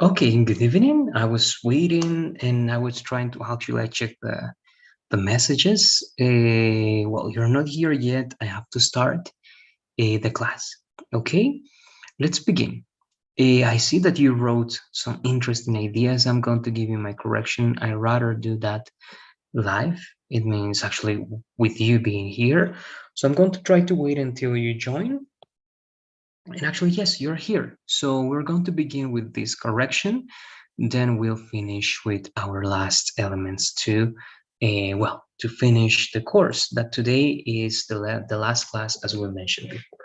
Okay, good evening. I was waiting and I was trying to actually check the messages. Well, you're not here yet. I have to start the class. Okay, let's begin. I see that you wrote some interesting ideas. I'm going to give you my correction. I rather do that live. It means actually with you being here. So I'm going to try to wait until you join. And actually, yes, you're here. So we're going to begin with this correction. Then we'll finish with our last elements to, to finish the course that today is the last class as we mentioned before.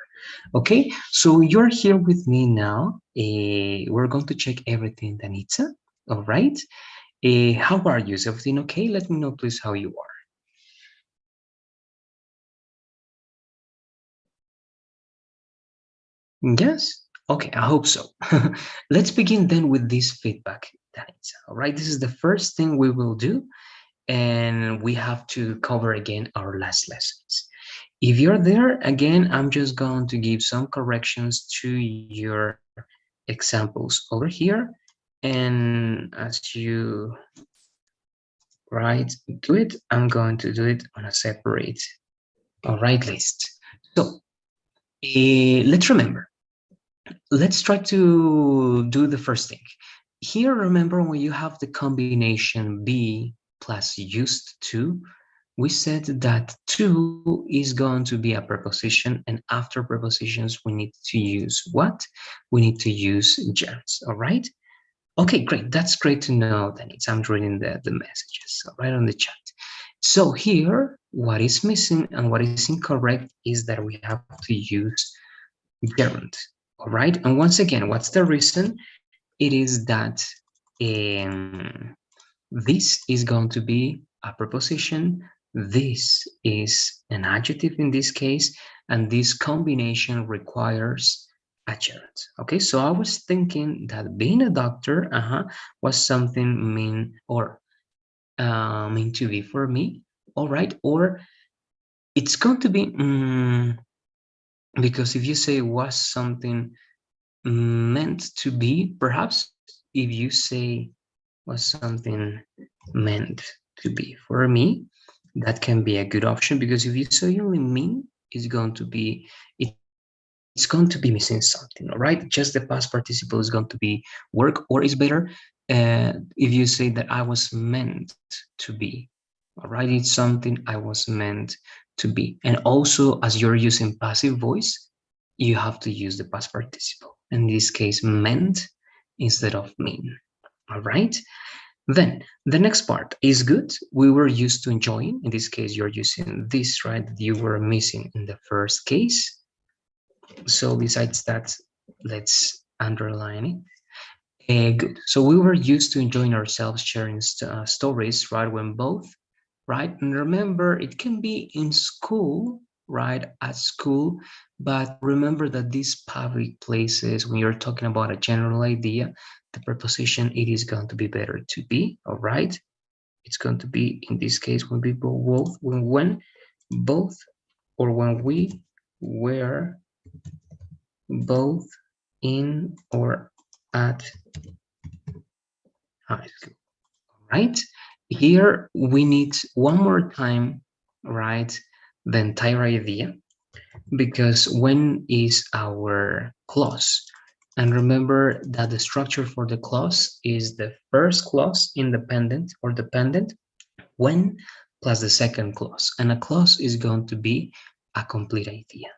Okay, so you're here with me now. We're going to check everything, Danitza. All right. How are you? Is everything okay? Let me know, please, how you are. Yes? Okay, I hope so. Let's begin then with this feedback, Danitza. All right, this is the first thing we will do, and we have to cover again our last lessons. If you're there, again, I'm just going to give some corrections to your examples over here. And as you do it, I'm going to do it on a separate, all right, list. So let's remember. Let's try to do the first thing. Here, remember when you have the combination be plus used to, we said that to is going to be a preposition, and after prepositions, we need to use what? We need to use gerunds, all right? Okay, great. That's great to know, Denise. I'm reading the messages right on the chat. So here, what is missing and what is incorrect is that we have to use gerund, all right? And once again, what's the reason? It is that this is going to be a preposition, this is an adjective in this case, and this combination requires a gerund. Okay, so I was thinking that being a doctor was something mean to be for me, all right? Or it's going to be, because if you say was something meant to be, perhaps if you say was something meant to be for me, that can be a good option, because if you say only mean, it's going to be missing something, all right? Just the past participle is going to be work, or is better if you say that I was meant to be, all right? It's something I was meant to be. And also, as you're using passive voice, you have to use the past participle, in this case meant instead of mean, all right? Then the next part is good. We were used to enjoying. In this case, you're using this, right? That you were missing in the first case. So besides that, let's underline it. Good. So we were used to enjoying ourselves, sharing stories, right? When both, right? And remember, it can be in school, right? At school, but remember that these public places, when you're talking about a general idea, the preposition, it is going to be better to be, all right? It's going to be, in this case, when people both, when both, or when we were both in or at high school, right? Here we need one more time, right, the entire idea, because when is our clause? And remember that the structure for the clause is the first clause, independent or dependent, when plus the second clause. And a clause is going to be a complete idea.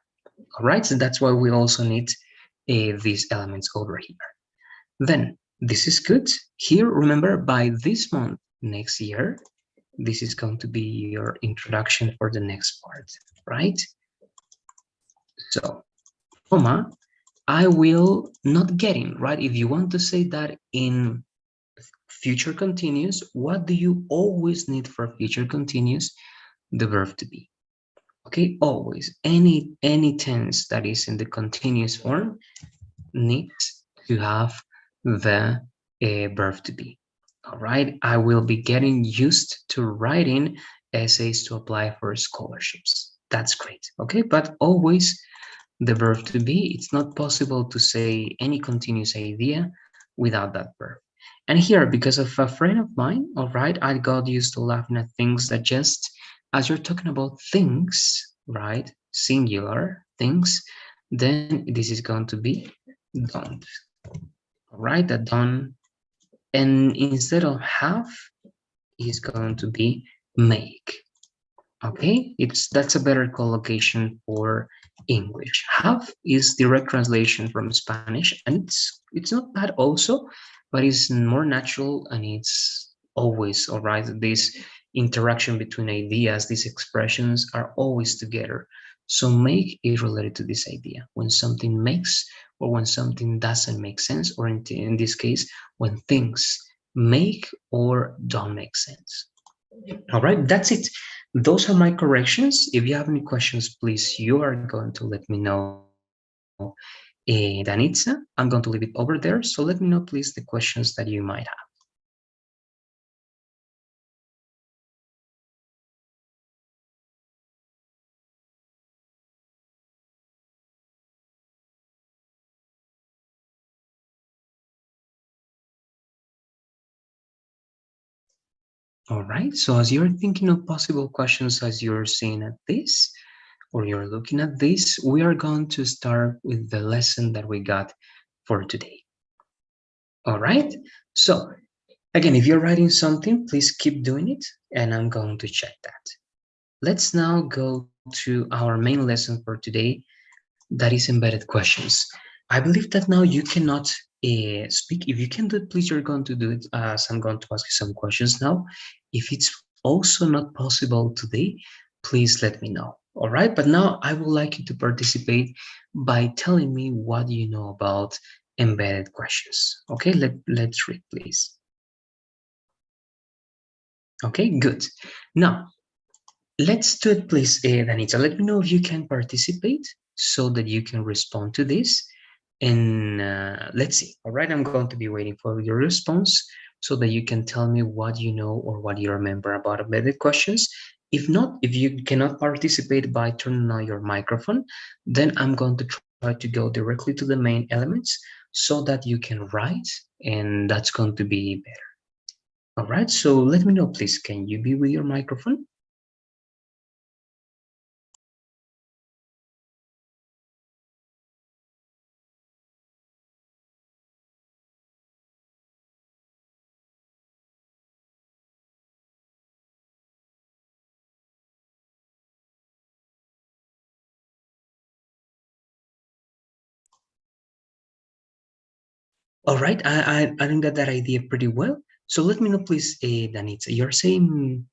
All right, so that's why we also need these elements over here. Then this is good. Here, remember, by this month next year, this is going to be your introduction for the next part, right? So, comma, I will not getting, right? If you want to say that in future continuous, what do you always need for future continuous? The verb to be. Okay, always. Any tense that is in the continuous form needs to have the verb to be. All right, I will be getting used to writing essays to apply for scholarships. That's great. Okay, but always the verb to be. It's not possible to say any continuous idea without that verb. And here, because of a friend of mine, all right, I got used to laughing at things that just, as you're talking about things, right, singular things, then this is going to be don't. All right, that don't. And instead of have, is going to be make. Okay, that's a better collocation for English. Have is direct translation from Spanish, and it's not bad also, but it's more natural and it's always all right. This interaction between ideas, these expressions are always together. So make is related to this idea. When something makes or when something doesn't make sense, or in this case, when things make or don't make sense. All right, that's it. Those are my corrections. If you have any questions, please, you are going to let me know. Danitza, I'm going to leave it over there. So let me know, please, the questions that you might have. All right, so as you're thinking of possible questions as you're seeing at this, or you're looking at this, we are going to start with the lesson that we got for today. All right, so again, if you're writing something, please keep doing it, and I'm going to check that. Let's now go to our main lesson for today, that is embedded questions. I believe that now you cannot speak. If you can do it, please, you're going to do it, as I'm going to ask you some questions now. If it's also not possible today, please let me know. All right, but now I would like you to participate by telling me what you know about embedded questions. Okay, let's read, please. Okay, good. Now, let's do it, please, Danita. Let me know if you can participate so that you can respond to this. And let's see. All right, I'm going to be waiting for your response so that you can tell me what you know or what you remember about embedded questions. If not, if you cannot participate by turning on your microphone, then I'm going to try to go directly to the main elements so that you can write, and that's going to be better. All right, so let me know, please. Can you be with your microphone? All right, I think that idea pretty well. So let me know, please, Danitza. You're saying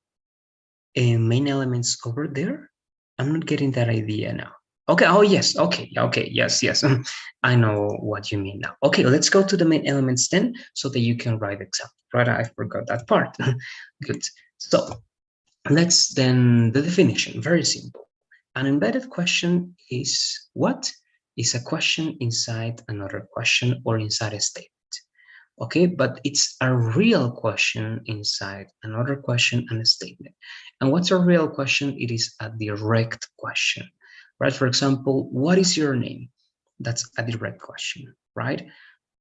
main elements over there? I'm not getting that idea now. Okay, oh yes, okay, yes. I know what you mean now. Okay, let's go to the main elements then so that you can write example. Right, I forgot that part. Good. So let's then, the definition, very simple. An embedded question is what? Is a question inside another question or inside a statement. Okay, but it's a real question inside another question and a statement. And what's a real question? It is a direct question, right? For example, what is your name? That's a direct question, right?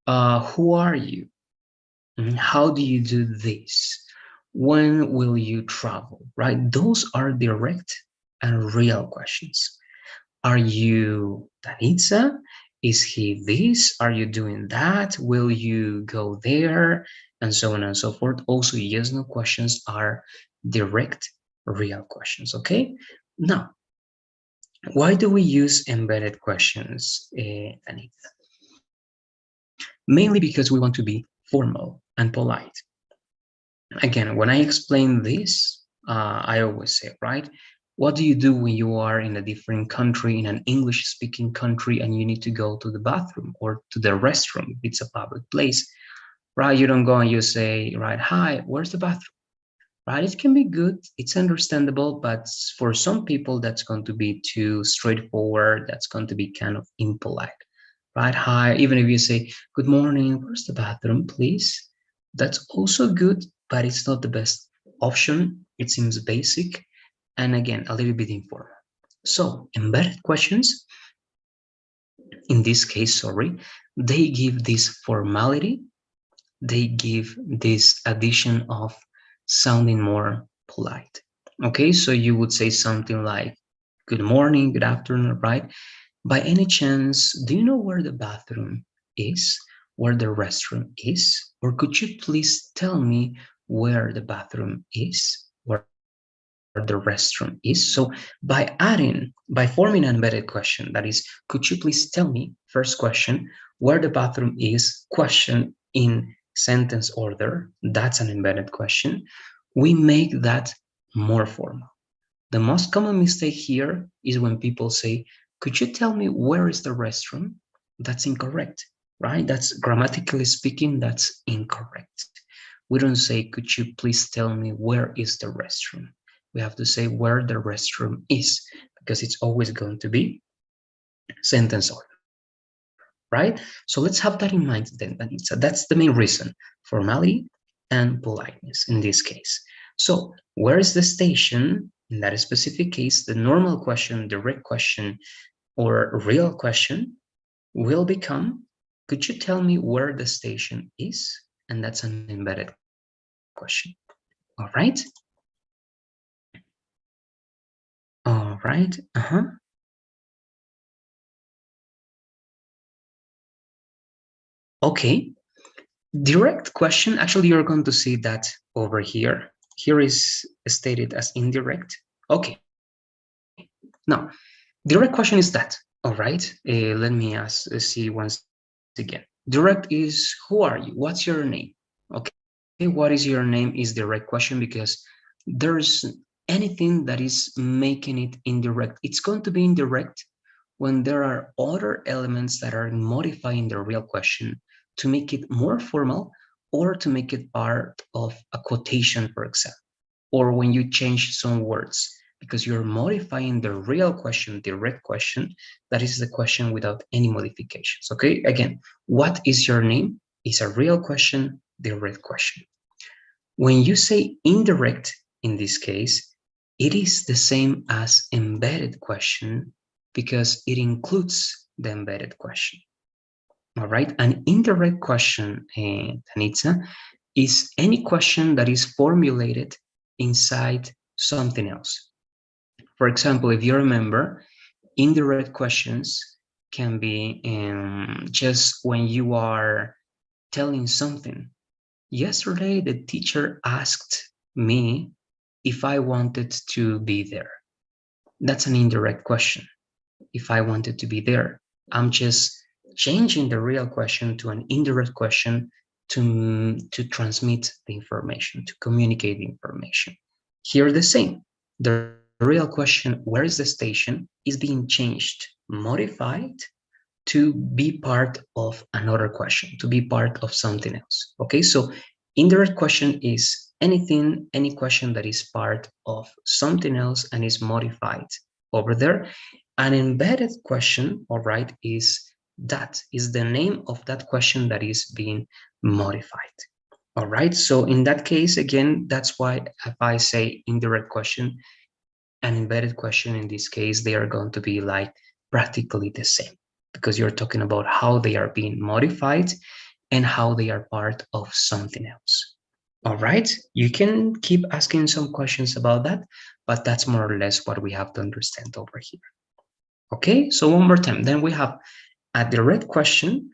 Who are you? How do you do this? When will you travel, right? Those are direct and real questions. Are you Danitza? Is he this? Are you doing that? Will you go there? And so on and so forth. Also, yes, no questions are direct, real questions. Okay. Now, why do we use embedded questions, Danitza? Mainly because we want to be formal and polite. Again, when I explain this, I always say, right? What do you do when you are in a different country, in an English speaking country, and you need to go to the bathroom or to the restroom? If it's a public place, right? You don't go and you say, right, hi, where's the bathroom? Right? It can be good, it's understandable, but for some people, that's going to be too straightforward. That's going to be kind of impolite, right? Hi, even if you say, good morning, where's the bathroom, please? That's also good, but it's not the best option. It seems basic. And again, a little bit informal. So embedded questions, in this case, sorry, they give this formality they give this addition of sounding more polite. Okay, so you would say something like, good morning, good afternoon, right? By any chance, do you know where the bathroom is? Where the restroom is? Or could you please tell me where the bathroom is? Where the restroom is? So by forming an embedded question, that is, could you please tell me, first question, where the bathroom is, question in sentence order, that's an embedded question. We make that more formal. The most common mistake here is when people say, could you tell me where is the restroom? That's incorrect, right? That's grammatically speaking, that's incorrect. We don't say, could you please tell me where is the restroom? We have to say where the restroom is, because it's always going to be sentence order, right? So let's have that in mind then, Vanessa. That's the main reason, formality and politeness in this case. So where is the station? In that specific case, the normal question, direct question, or real question will become, could you tell me where the station is? And that's an embedded question. All right? All right. Okay. Direct question, actually, you're going to see that over here. Here is stated as indirect. Okay. Now, direct question is that. All right. Let me see once again. Direct is, who are you? What's your name? Okay. What is your name is direct question because there's anything that is making it indirect. It's going to be indirect when there are other elements that are modifying the real question to make it more formal or to make it part of a quotation, for example, or when you change some words because you're modifying the real question, direct question, that is the question without any modifications. Okay, again, what is your name is a real question, direct question. When you say indirect in this case, it is the same as embedded question because it includes the embedded question. All right, an indirect question, Tanitza, is any question that is formulated inside something else. For example, if you remember, indirect questions can be just when you are telling something. Yesterday, the teacher asked me if I wanted to be there. That's an indirect question. If I wanted to be there, I'm just changing the real question to an indirect question to transmit the information, to communicate the information. Here, the same. The real question, where is the station, is being changed, modified to be part of another question, to be part of something else. Okay, so indirect question is anything, any question that is part of something else and is modified over there. An embedded question, all right, is the name of that question that is being modified. All right, so in that case, again, that's why if I say indirect question and embedded question, in this case, they are going to be like practically the same because you're talking about how they are being modified and how they are part of something else. All right, you can keep asking some questions about that, but that's more or less what we have to understand over here. Okay, so one more time, then we have a direct question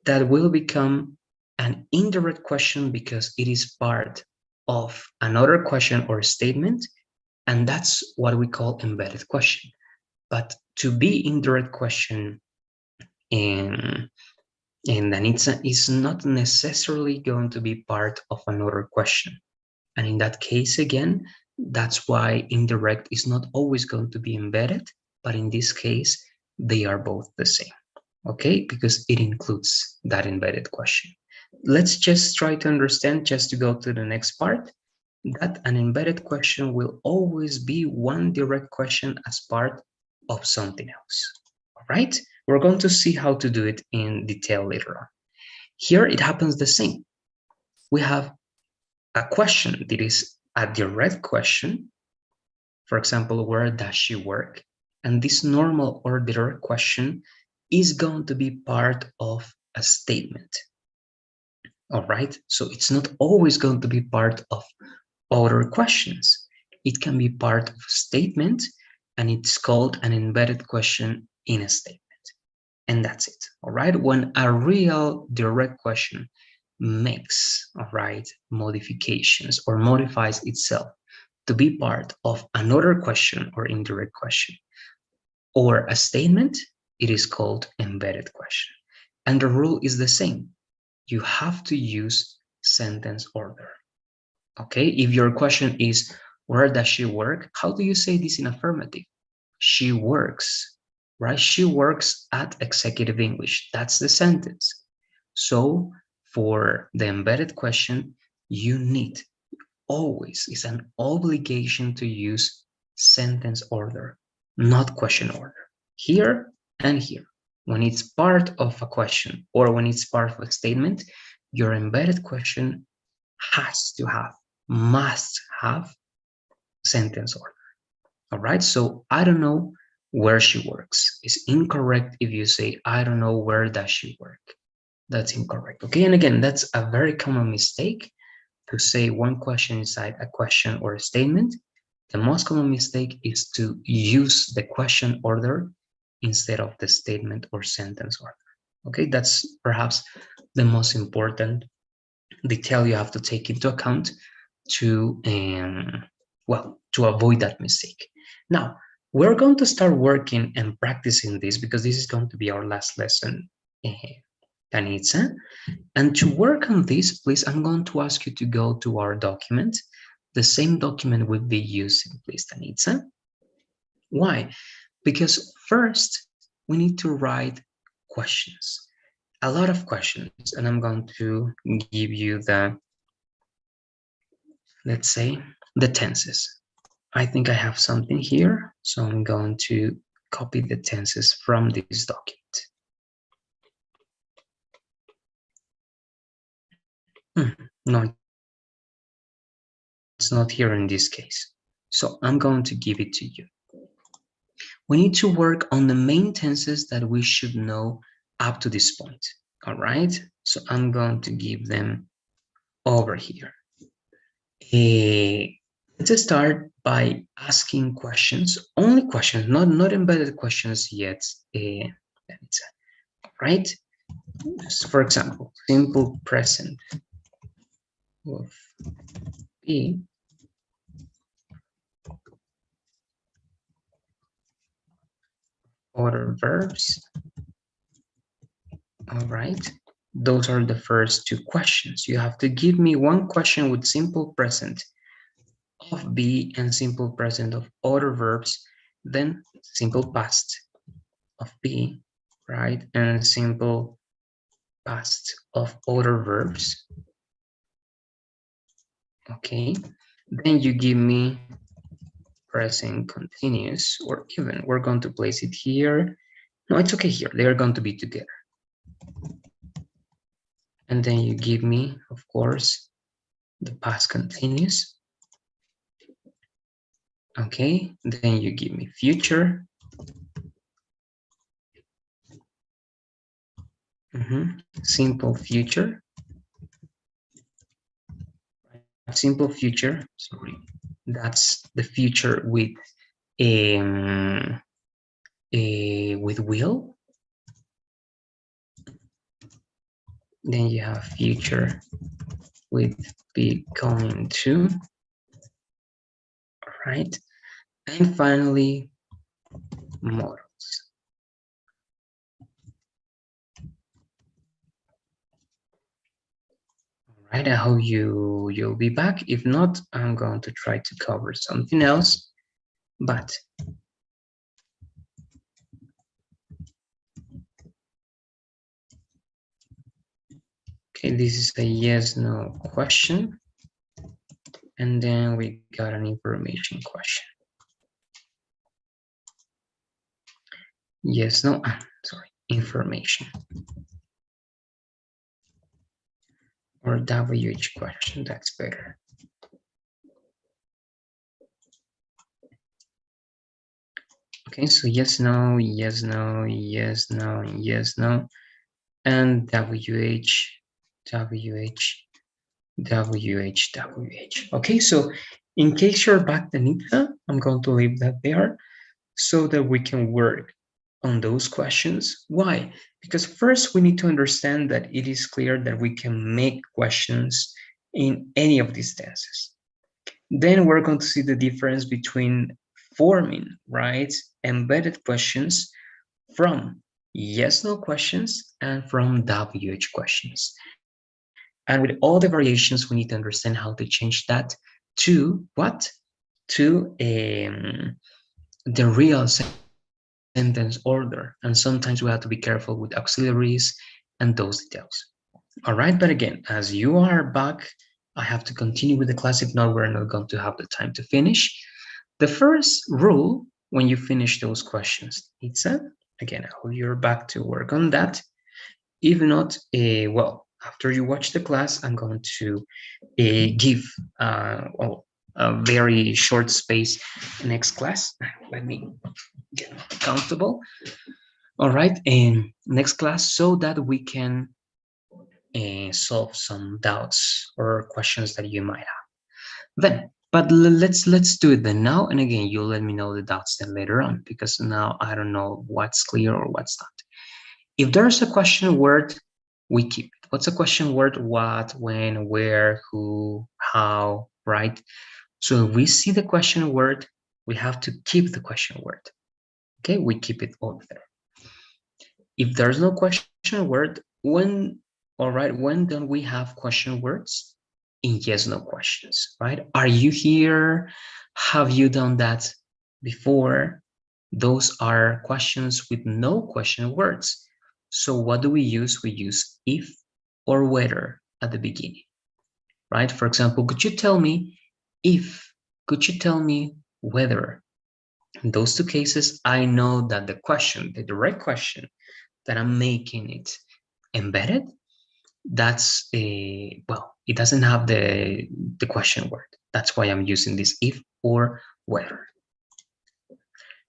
that will become an indirect question because it is part of another question or statement, and that's what we call embedded question. But to be indirect question in then it's not necessarily going to be part of another question. And in that case, again, that's why indirect is not always going to be embedded, but in this case, they are both the same, okay? Because it includes that embedded question. Let's just try to understand, just to go to the next part, that an embedded question will always be one direct question as part of something else. All right, we're going to see how to do it in detail later on. Here it happens the same. We have a question that is a direct question. For example, where does she work? And this normal or direct question is going to be part of a statement. All right, so it's not always going to be part of other questions. It can be part of a statement, and it's called an embedded question in a statement. And that's it. All right, when a real direct question makes, all right, modifications or modifies itself to be part of another question or indirect question or a statement, it is called embedded question. And the rule is the same. You have to use sentence order. Okay, if your question is, where does she work? How do you say this in affirmative? She works, right? She works at Executive English. That's the sentence. So for the embedded question, you need always, it's an obligation to use sentence order, not question order. Here and here. When it's part of a question or when it's part of a statement, your embedded question has to have, must have sentence order. All right, so I don't know where she works. It's incorrect if you say, I don't know where does she work. That's incorrect. Okay, and again, that's a very common mistake to say one question inside a question or a statement. The most common mistake is to use the question order instead of the statement or sentence order. Okay, that's perhaps the most important detail you have to take into account to well, to avoid that mistake. Now, we're going to start working and practicing this because this is going to be our last lesson, Tanitza. And to work on this, please, I'm going to ask you to go to our document, the same document we'll be using, please, Tanitza. Why? Because first, we need to write questions, a lot of questions, and I'm going to give you the, let's say, the tenses. I think I have something here, so I'm going to copy the tenses from this document. No, it's not here in this case. So I'm going to give it to you. We need to work on the main tenses that we should know up to this point. All right, so I'm going to give them over here. Let's start by asking questions, only questions, not embedded questions yet. Right? So for example, simple present of be order verbs. All right, those are the first two questions. You have to give me one question with simple present of be and simple present of order verbs, then simple past of be, right, and simple past of order verbs. Okay, then you give me present continuous, or even we're going to place it here. No, it's okay here. They are going to be together. And then you give me, of course, the past continuous. Okay, then you give me future. Simple future. Simple future, sorry. That's the future with will. Then you have future with be going to. All right. And finally, models. All right, I hope you'll be back. If not, I'm going to try to cover something else. But okay, this is a yes/no question. And then we got an information question. Yes, no, sorry, information. Or WH question, that's better. Okay, so yes, no, yes, no, yes, no, yes, no, and WH WH, WH, WH. Okay, so in case you're back, Danita, I'm going to leave that there so that we can work on those questions. Why? Because first we need to understand that it is clear that we can make questions in any of these tenses. Then we're going to see the difference between forming, right, embedded questions from yes/no questions and from WH questions. And with all the variations, we need to understand how to change that to what? To the real sentence order. And sometimes we have to be careful with auxiliaries and those details. All right, but again, as you are back, I have to continue with the class. If not, we're not going to have the time to finish. The first rule when you finish those questions, it's again, I hope you're back to work on that. If not, well, after you watch the class, I'm going to give well, a very short space next class. Let me get comfortable. All right, and next class so that we can solve some doubts or questions that you might have. Then, but let's do it then now. And again, you'll let me know the doubts then later on because now I don't know what's clear or what's not. If there's a question word, we keep it. What's a question word? What, when, where, who, how, right? So if we see the question word, we have to keep the question word. Okay, we keep it over there. If there's no question word, when, all right, when don't we have question words? In yes, no questions, right? Are you here? Have you done that before? Those are questions with no question words. So what do we use? We use if or whether at the beginning, right? For example, could you tell me if, could you tell me whether? In those two cases, I know that the question, the direct question that I'm making it embedded, that's a, well, it doesn't have the question word. That's why I'm using this if or whether.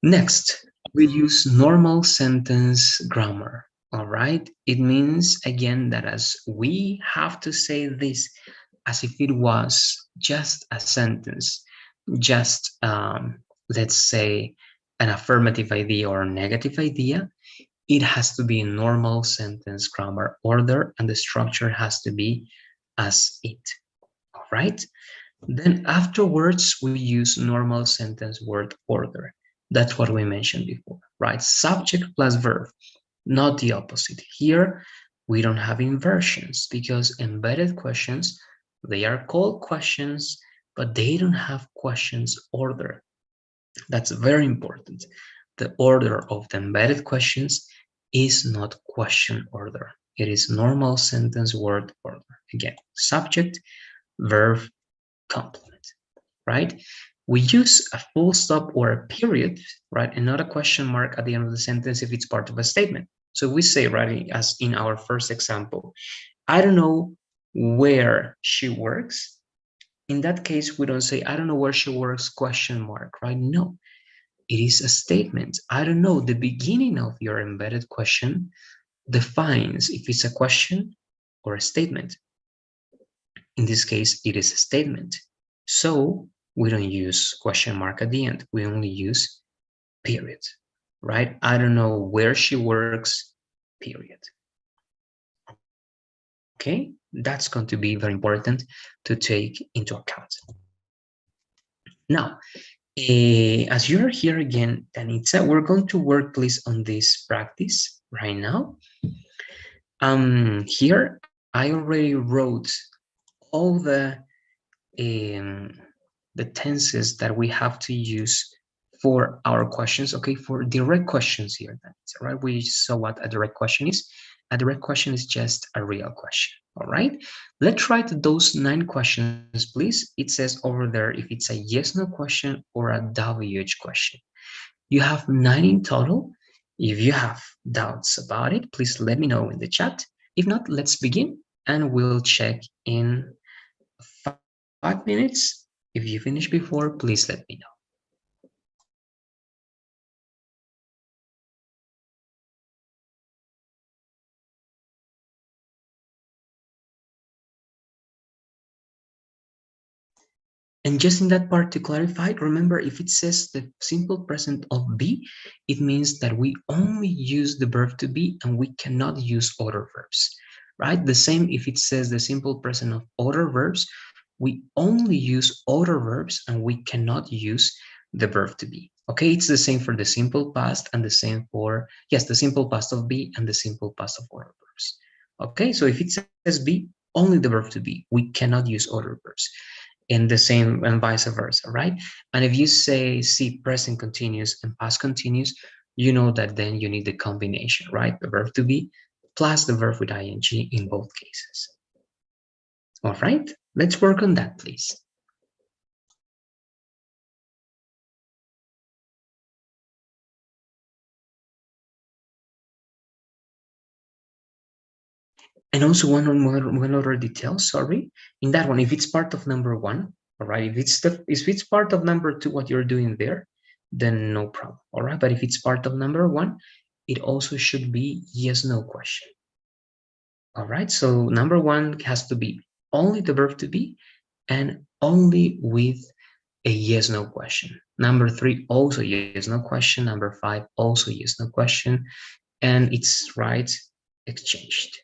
Next, we use normal sentence grammar. All right, it means again that as we have to say this as if it was just a sentence, just let's say an affirmative idea or a negative idea, it has to be in normal sentence grammar order and the structure has to be as it. All right. Then afterwards, we use normal sentence word order. That's what we mentioned before, right? Subject plus verb, not the opposite. Here, we don't have inversions because embedded questions, they are called questions, but they don't have questions order. That's very important. The order of the embedded questions is not question order. It is normal sentence word order. Again, subject, verb, complement, right? We use a full stop or a period, right? And not a question mark at the end of the sentence if it's part of a statement. So we say, right, as in our first example, I don't know where she works. In that case, we don't say, I don't know where she works, question mark, right? No, it is a statement. I don't know. The beginning of your embedded question defines if it's a question or a statement. In this case, it is a statement. So we don't use question mark at the end. We only use period, right? I don't know where she works, period. Okay, that's going to be very important to take into account. Now, as you're here again, Danitza, we're going to work please on this practice right now. Here I already wrote all um, the tenses that we have to use for our questions, okay, for direct questions here, right? We saw what a direct question is. A direct question is just a real question, all right? Let's write those 9 questions, please. It says over there if it's a yes, no question or a WH question. You have 9 in total. If you have doubts about it, please let me know in the chat. If not, let's begin and we'll check in 5 minutes. If you finish before, please let me know. And just in that part to clarify, remember if it says the simple present of be, it means that we only use the verb to be and we cannot use other verbs, right? The same if it says the simple present of other verbs, we only use other verbs and we cannot use the verb to be. Okay, it's the same for the simple past and the same for, yes, the simple past of be and the simple past of other verbs. Okay, so if it says be, only the verb to be. We cannot use other verbs. And the same and vice versa, right? And if you say see present continuous and past continuous, you know that then you need the combination, right? The verb to be plus the verb with ing in both cases. All right, let's work on that, please. And also one other detail, sorry, in that one, if it's part of number one, all right, if it's part of number two, what you're doing there, then no problem, all right. But if it's part of number one, it also should be yes, no question. All right, so number one has to be only the verb to be and only with a yes, no question. Number three, also yes, no question. Number five, also yes, no question. And it's right exchanged.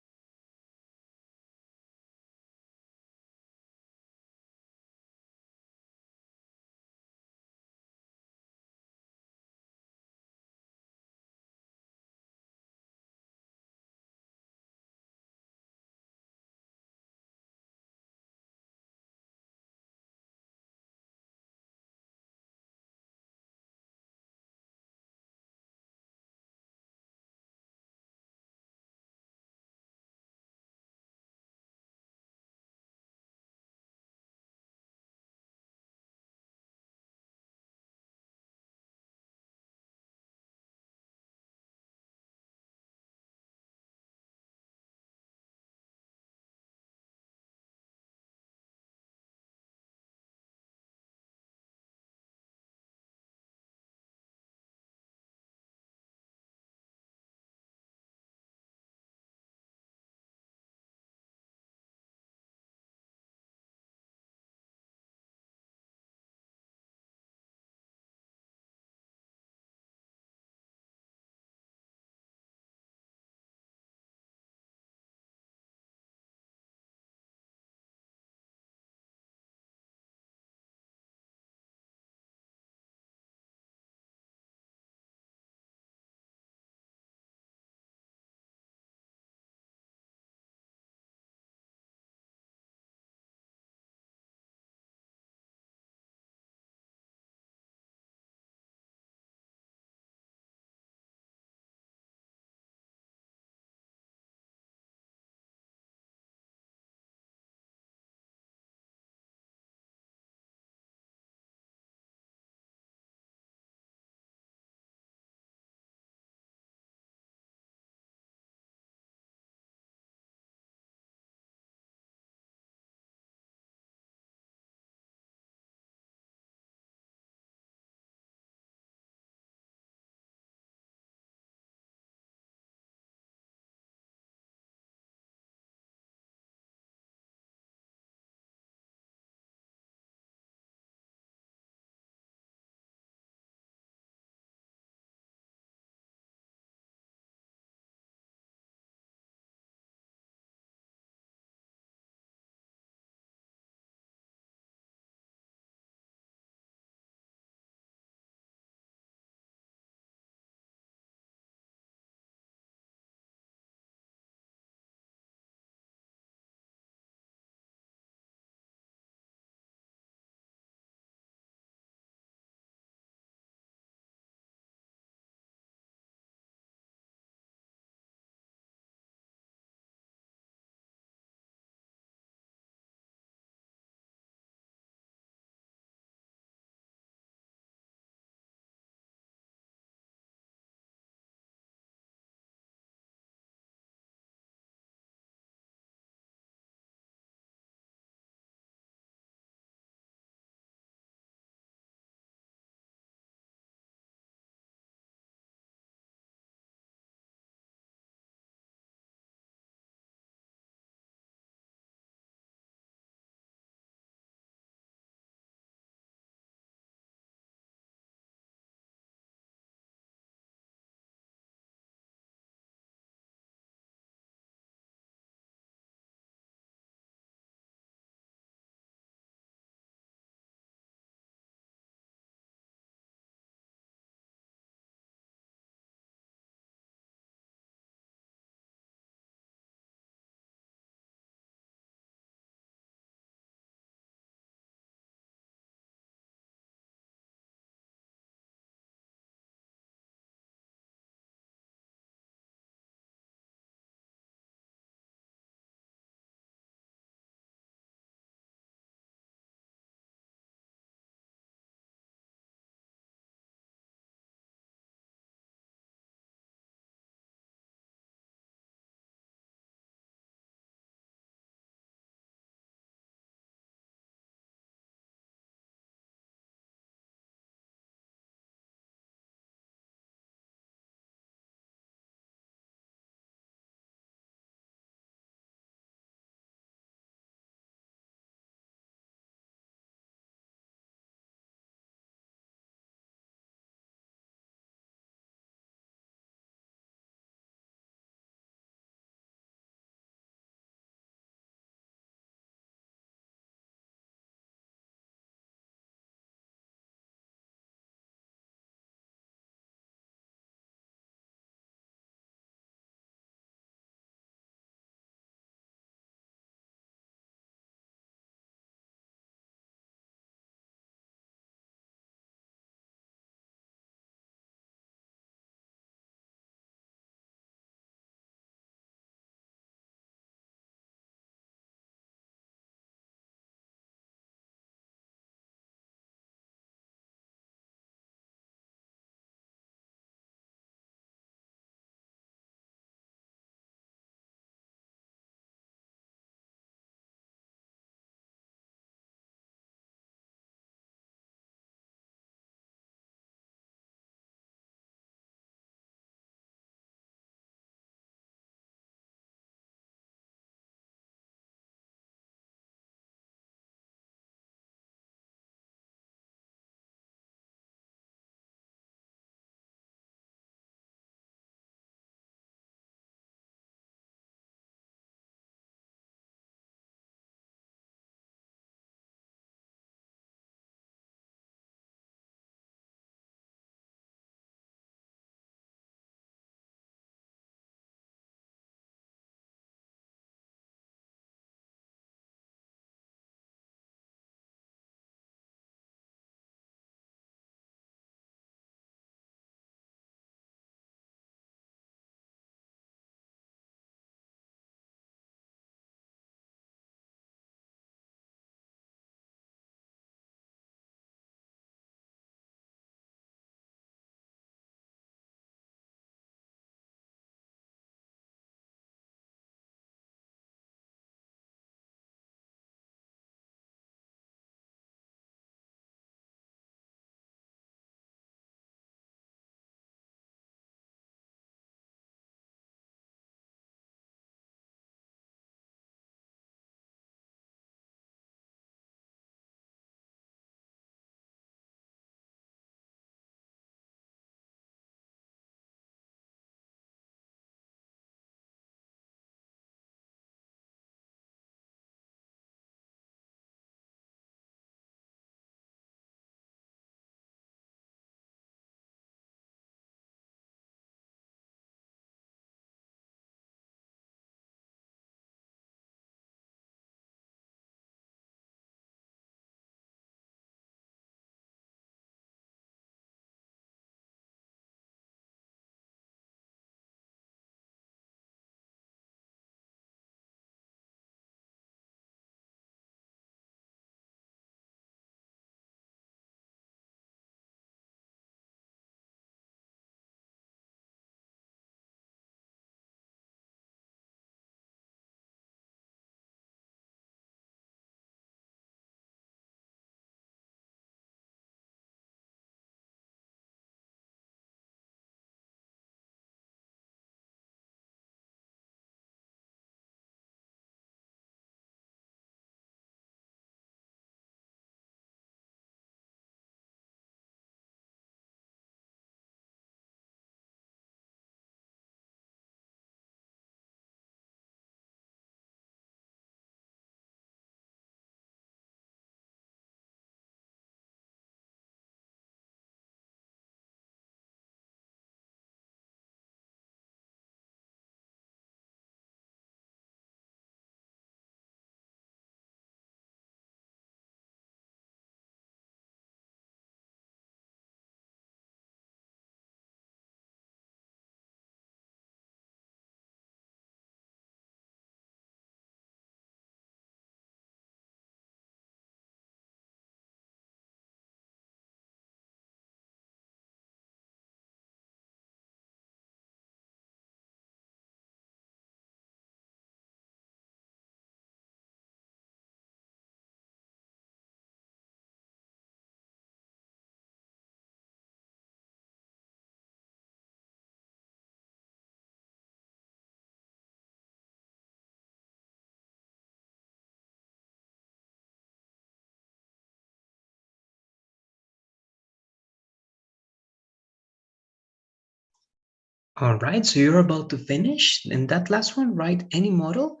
All right, so you're about to finish. And that last one, write any model.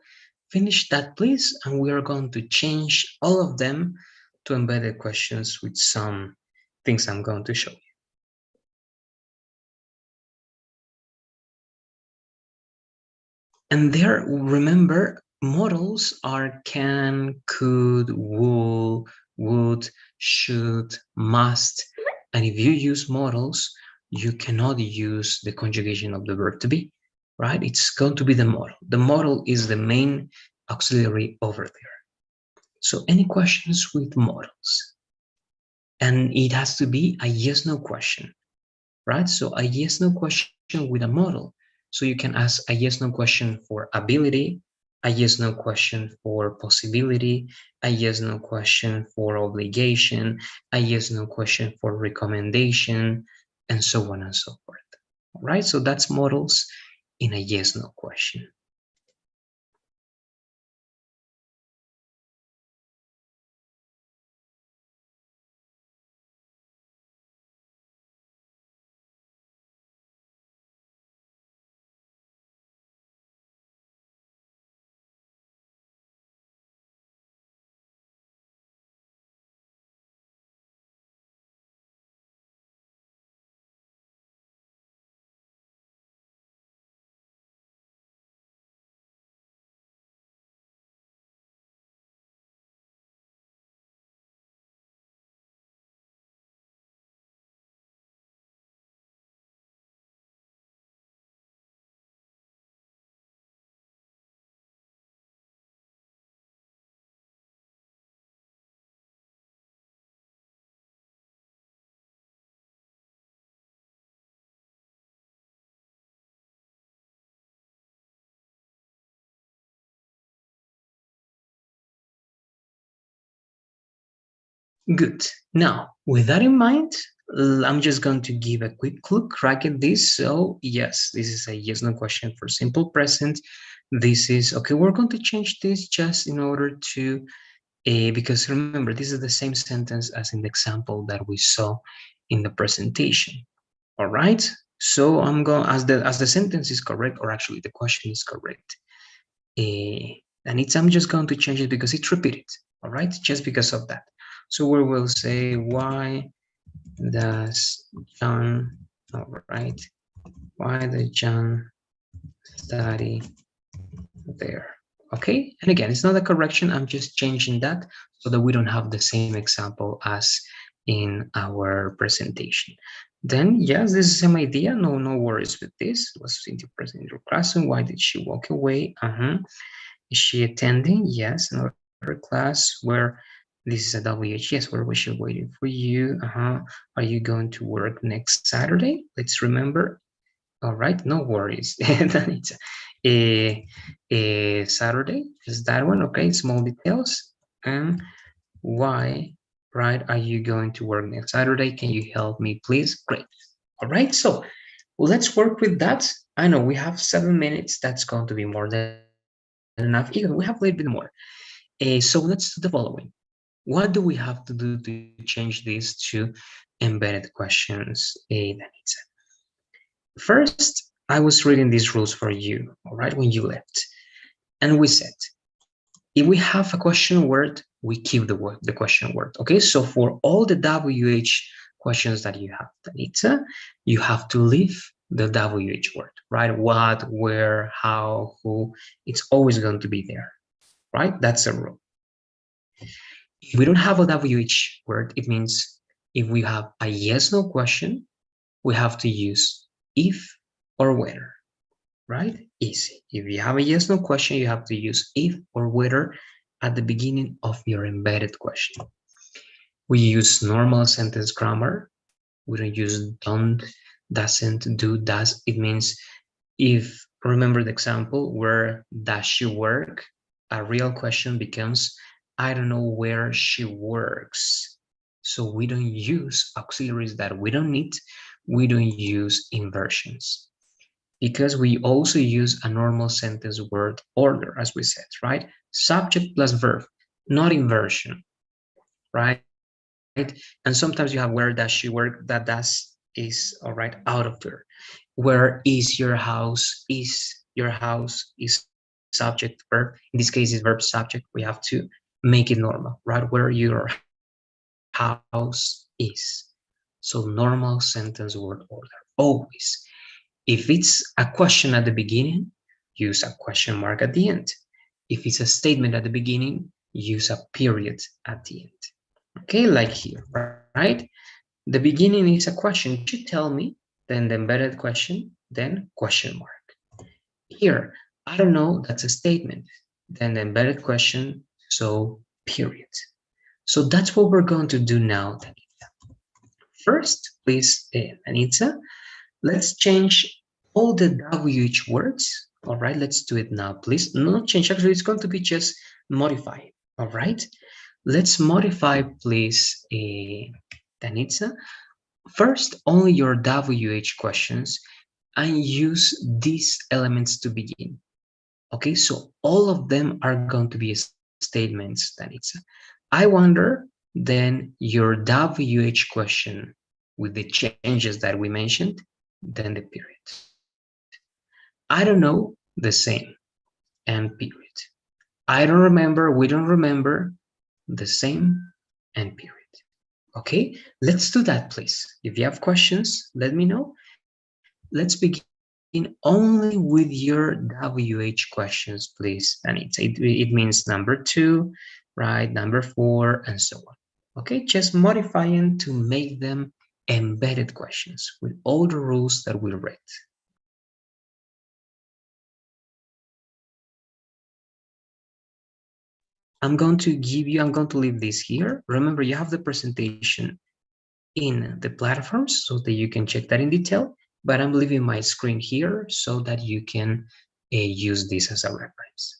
Finish that, please. And we are going to change all of them to embedded questions with some things I'm going to show you. And there, remember, models are can, could, will, would, should, must. And if you use models, you cannot use the conjugation of the verb to be, right? It's going to be the model. The model is the main auxiliary over there. So any questions with models? And it has to be a yes-no question, right? So a yes-no question with a model. So you can ask a yes-no question for ability, a yes-no question for possibility, a yes-no question for obligation, a yes-no question for recommendation, and so on and so forth. All right, so that's models in a yes-no question. Good. Now, with that in mind, I'm just going to give a quick look right at this. So yes, this is a yes no question for simple present. This is okay. We're going to change this just in order to because remember, this is the same sentence as in the example that we saw in the presentation. All right. So I'm going as the sentence is correct, or actually the question is correct. And I'm just going to change it because it's repeated. All right, just because of that. So we will say, why does John, all right, why does John study there? Okay, and again, it's not a correction. I'm just changing that so that we don't have the same example as in our presentation. Then, yes, this is the same idea. No worries with this. Was Cynthia present in your classroom? Why did she walk away? Is she attending? Yes, another class where this is a WH. Yes, where was she waiting for you? Are you going to work next Saturday? Let's remember. All right, no worries. Then it's a Saturday, just that one. Okay, small details. And why, right, are you going to work next Saturday? Can you help me, please? Great. All right, so let's work with that. I know we have 7 minutes. That's going to be more than enough. Even we have a little bit more. So let's do the following. What do we have to do to change this to embedded questions? First, I was reading these rules for you, all right, when you left. And we said, if we have a question word, we keep the question word. Okay, so for all the WH questions that you have, Danitza, you have to leave the WH word, right? What, where, how, who, it's always going to be there, right? That's a rule. If we don't have a WH word, it means if we have a yes no question, we have to use if or whether, right? Easy. If you have a yes no question, you have to use if or whether at the beginning of your embedded question. We use normal sentence grammar. We don't use don't, doesn't, do, does. It means if, remember the example where does she work? A real question becomes, I don't know where she works. So we don't use auxiliaries that we don't need. We don't use inversions because we also use a normal sentence word order, as we said, right? Subject plus verb, not inversion, right? And sometimes you have where does she work, that does is all right out of there. where is your house, is subject verb. In this case, is verb subject. We have to make it normal, right? Where your house is. So normal sentence word order, always. If it's a question at the beginning, use a question mark at the end. If it's a statement at the beginning, use a period at the end. Okay, like here, right? The beginning is a question. Could you tell me? Then the embedded question, then question mark. Here, I don't know, that's a statement. Then the embedded question, so period. So that's what we're going to do now. First, please, Anita, let's change all the WH words. All right, let's do it now, please. Not change, actually, it's going to be just modify. All right, let's modify, please, Danitza. First, only your WH questions and use these elements to begin. Okay, so all of them are going to be statements, Danitza. I wonder, then your WH question with the changes that we mentioned, then the period. I don't know, the same, and period. I don't remember, we don't remember, the same, and period. Okay, let's do that, please. If you have questions, let me know. Let's begin only with your WH questions, please, Anita. It means number 2, right, number 4, and so on. Okay, just modifying to make them embedded questions with all the rules that we read. I'm going to leave this here. Remember, you have the presentation in the platforms so that you can check that in detail, but I'm leaving my screen here so that you can use this as a reference.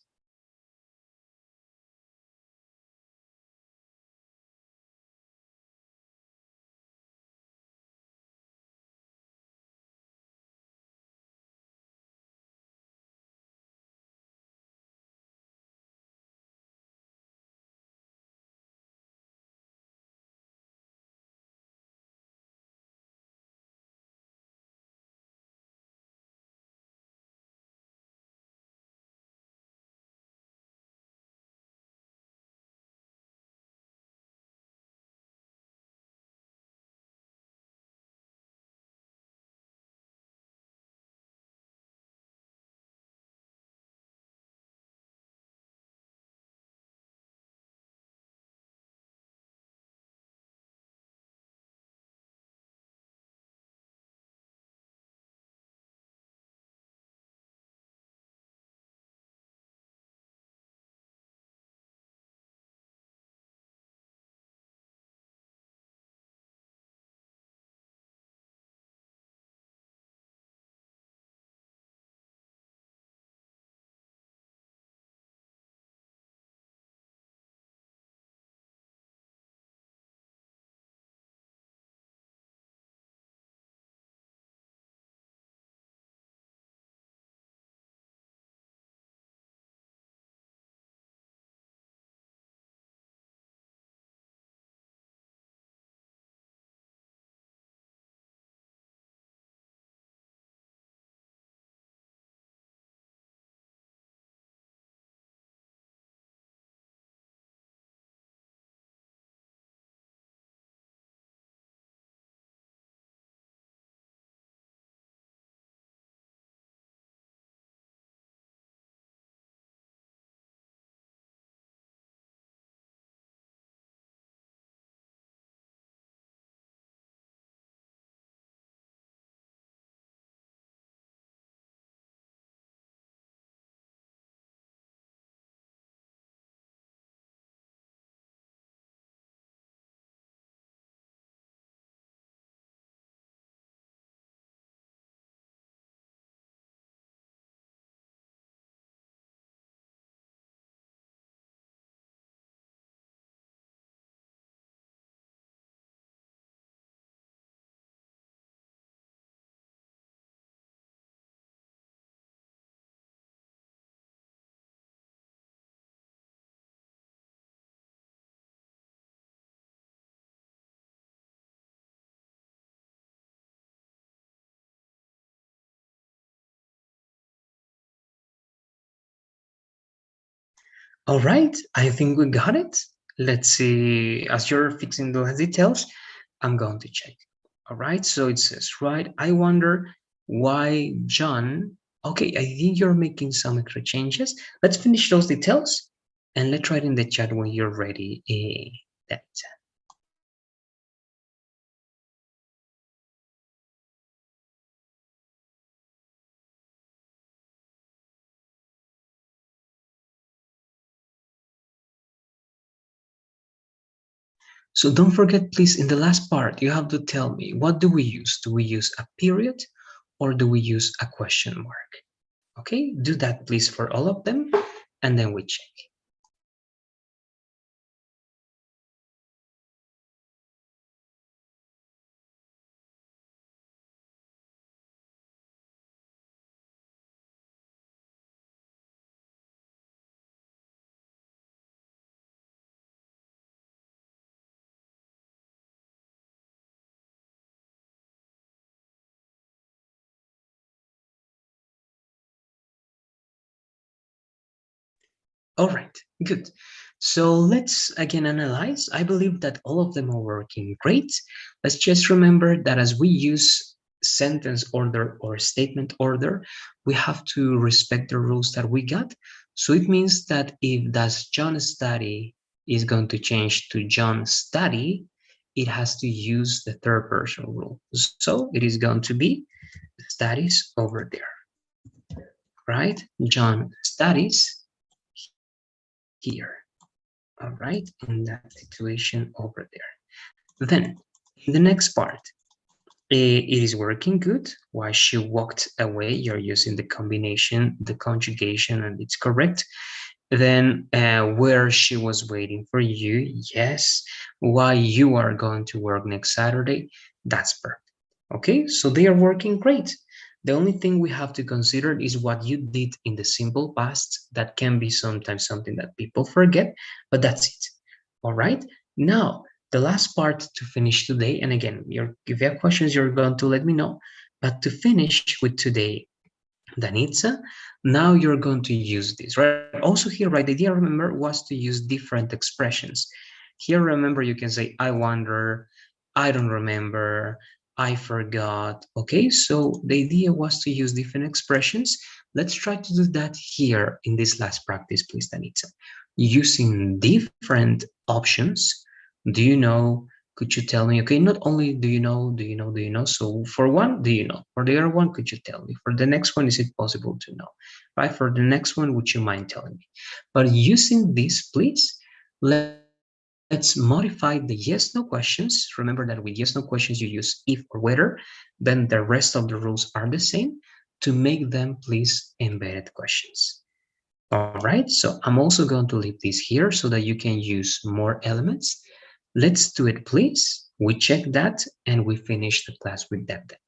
All right, I think we got it. Let's see. As you're fixing those details, I'm going to check. All right, so it says, right, I wonder why John. Okay, I think you're making some extra changes. Let's finish those details and let's write in the chat when you're ready. That. So don't forget, please, in the last part, you have to tell me, what do we use? Do we use a period or do we use a question mark? Okay, do that, please, for all of them, and then we check. All right, good. So let's again analyze. I believe that all of them are working great. Let's just remember that as we use sentence order or statement order, we have to respect the rules that we got. So it means that if does John study is going to change to John study, it has to use the third person rule. So it is going to be studies over there, right? John studies here. All right, in that situation over there. Then, in the next part, it is working good. Why she walked away, you're using the combination, the conjugation, and it's correct. Then, where she was waiting for you, yes. Why you are going to work next Saturday, that's perfect. Okay, so they are working great. The only thing we have to consider is what you did in the simple past. That can be sometimes something that people forget, but that's it. All right, now the last part to finish today, and again, if you have questions, you're going to let me know. But to finish with today, Danitza, now you're going to use this, right? Also here, right, the idea, remember, was to use different expressions. Here, remember, you can say, I wonder, I don't remember, I forgot, okay? So the idea was to use different expressions. Let's try to do that here in this last practice, please, Danitza. Using different options, do you know, could you tell me? Okay, not only do you know, do you know, do you know. So for one, do you know? For the other one, could you tell me? For the next one, is it possible to know? Right? For the next one, would you mind telling me? But using this, please, let's modify the yes no questions. Remember that with yes no questions, you use if or whether. Then the rest of the rules are the same to make them, please, embedded questions. All right, so I'm also going to leave this here so that you can use more elements. Let's do it, please. We check that and we finish the class with that data.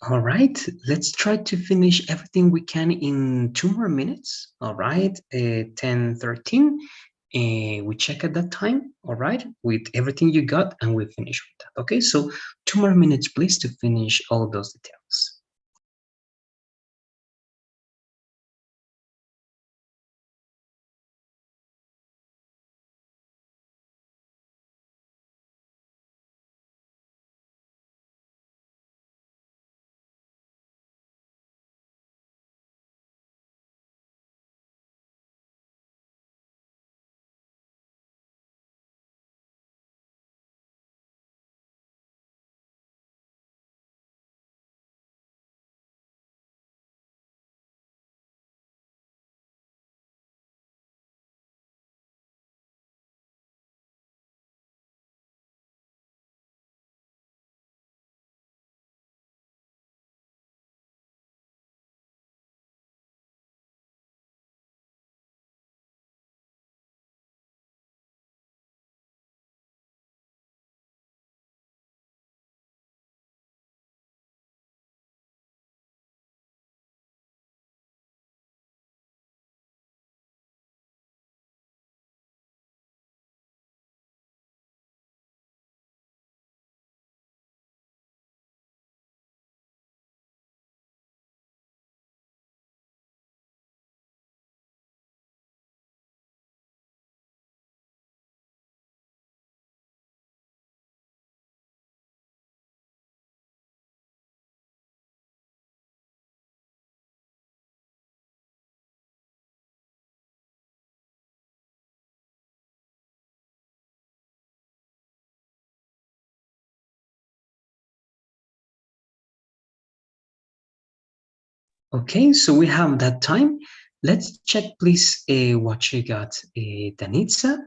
All right, let's try to finish everything we can in 2 more minutes. All right, 10:13. We check at that time, all right, with everything you got, and we finish with that. Okay, so 2 more minutes, please, to finish all those details. Okay, so we have that time. Let's check, please, what you got, Danitza,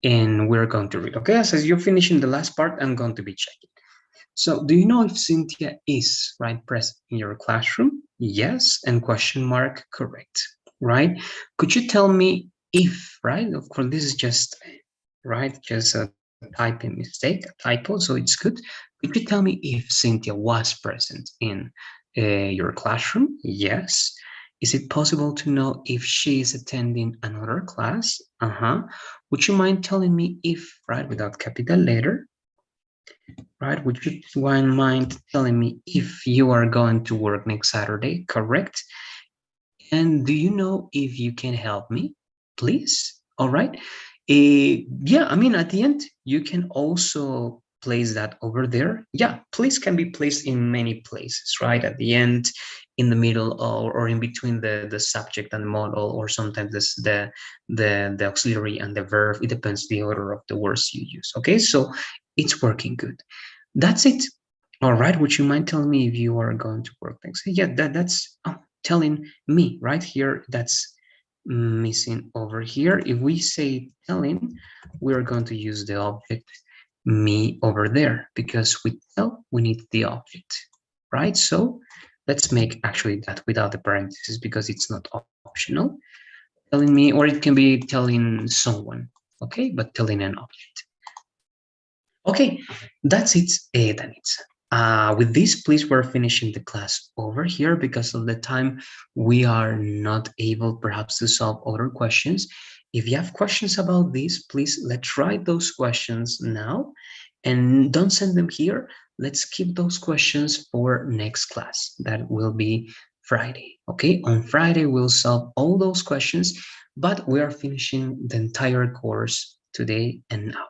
and we're going to read. Okay, as you're finishing the last part, I'm going to be checking. So, do you know if Cynthia is right present in your classroom? Yes, and question mark, correct. Right? Could you tell me if, right? Of course, this is just right, just a typing mistake, a typo, so it's good. Could you tell me if Cynthia was present in your classroom? Yes. Is it possible to know if she is attending another class? Uh-huh. Would you mind telling me if, right, without capital letter, right? Would you mind telling me if you are going to work next Saturday, correct? And do you know if you can help me, please? All right. Yeah, I mean, at the end, you can also place that over there. Yeah, please can be placed in many places, right? At the end, in the middle, or in between the subject and the model, or sometimes this, the auxiliary and the verb. It depends the order of the words you use. Okay, so it's working good. That's it. All right. Would you mind telling me if you are going to work next? Yeah, that's telling me right here. That's missing over here. If we say telling, we're going to use the object me over there, because with tell, we need the object, right? So let's make actually that without the parentheses, because it's not optional. Telling me, or it can be telling someone, okay, but telling an object. Okay, that's it, Danitza. With this, please, we're finishing the class over here because of the time. We are not able perhaps to solve other questions. If you have questions about this, please, let's write those questions now and don't send them here. Let's keep those questions for next class. That will be Friday. Okay, on Friday, we'll solve all those questions, but we are finishing the entire course today and now.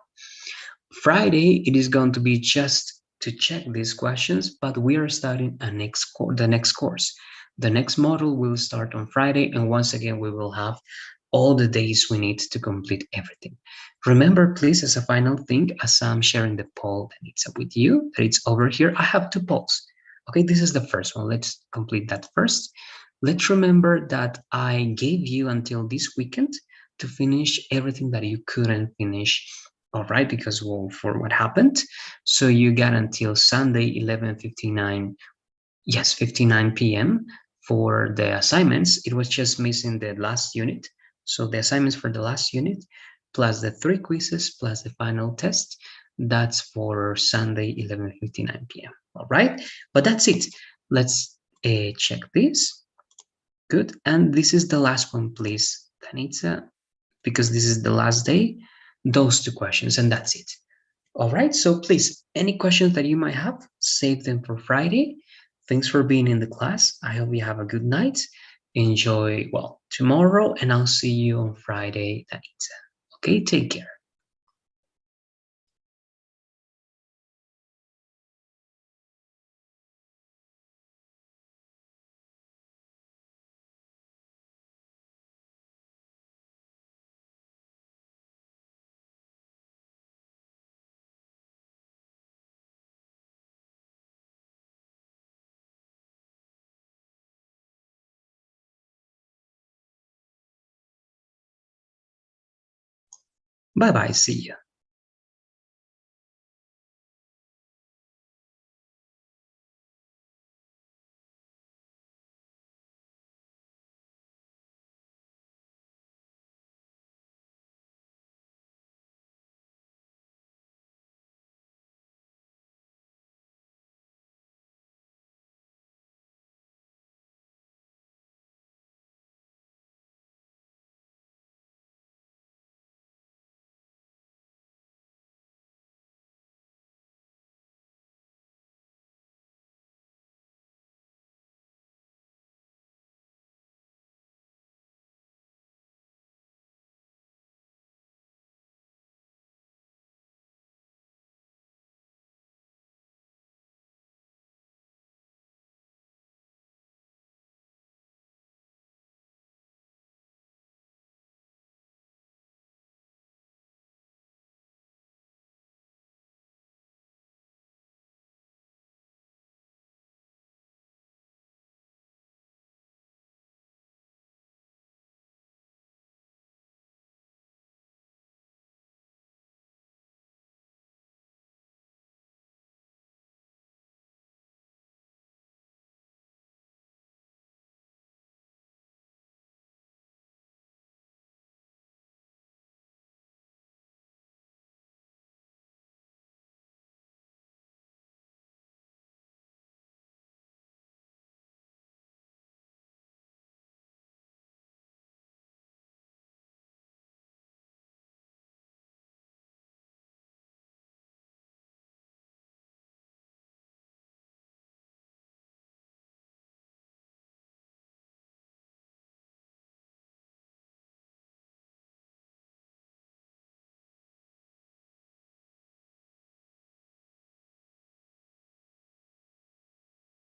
Friday, it is going to be just to check these questions, but we are starting the next course. The next model will start on Friday, and once again, we will have all the days we need to complete everything. Remember, please, as a final thing, as I'm sharing the poll that it's up with you, that it's over here, I have two polls. Okay, this is the first one. Let's complete that first. Let's remember that I gave you until this weekend to finish everything that you couldn't finish, all right, because, well, for what happened. So you got until Sunday 11:59, yes, 59 p.m. for the assignments. It was just missing the last unit. So the assignments for the last unit, plus the 3 quizzes, plus the final test, that's for Sunday 11:59 p.m. All right, but that's it. Let's check this. Good. And this is the last one, please, Tanitza, because this is the last day. Those two questions, and that's it. All right. So please, any questions that you might have, save them for Friday. Thanks for being in the class. I hope you have a good night. Enjoy, well, tomorrow, and I'll see you on Friday, Tanitza. Okay, take care. Bye bye. See you.